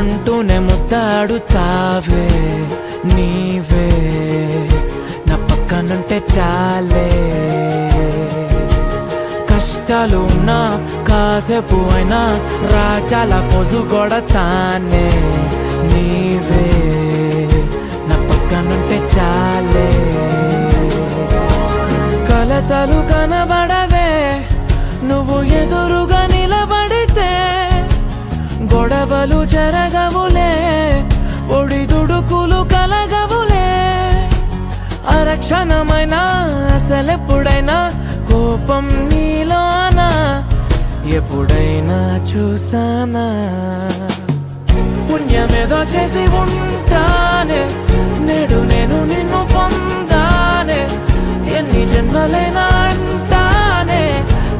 అంటూనే ముద్దాడుతావే నీవే నా పక్కనుంటే చాలే కష్టాలు ఉన్నా కాసేపు అయినా రాజాల ఫోజు కొడతానే నీవే నా పక్కనుంటే చాలే కలతలు కనబడవే నువ్వు ఎదురుగా నిలబడితే గొడవలు జరగవులే ఒడిదుడుకులు కలగవులే అరక్షణమైనా అసలెప్పుడైనా కోపం నీలోనా ఎప్పుడైనా చూసానా పుణ్యమేదో చేసి ఉంటానే నేడు నేను నిన్ను పొందానే ఎన్ని జన్మలైనా అంటానే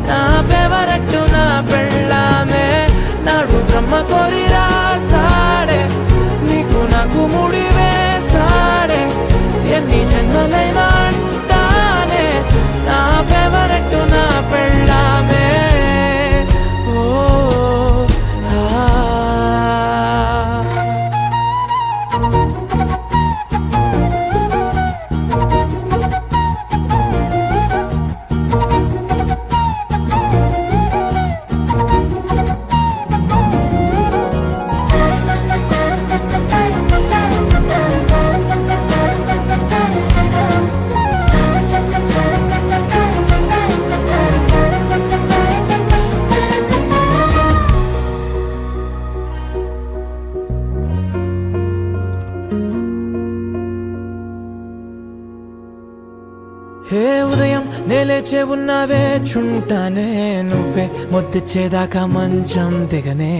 నా ఫేవరెట్ నా పెళ్ళామే నాడు బ్రహ్మ కోరి రాసాడే నీకు నాకు ముడి వేసాడే ఎన్ని జన్మలైనా అంటానే నా ఫేవరెట్ నా పెళ్ళామే ఓ హే ఉదయం నేలేచే ఉన్నావే చుంటానే నువ్వే ముద్దిచ్చేదాకా మంచం దిగనే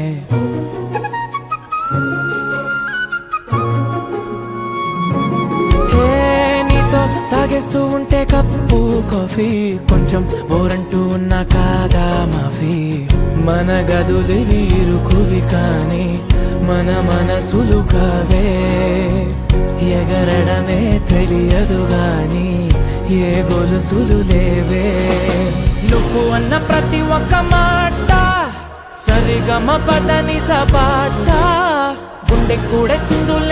హే నీతో తాగేస్తూ ఉంటే కప్పు కాఫీ కొంచెం బోరంటూ ఉన్నా కాదా మాఫీ మన గదులు వీరుకువి కానీ మన మనసులు కావే ఎగరడమే తెలియదు గాని ఏ గొలుసులు లేవే నువ్వు అన్న ప్రతి ఒక్క మాట సరిగమ పదని సపాట గుండె కూడా చిందుల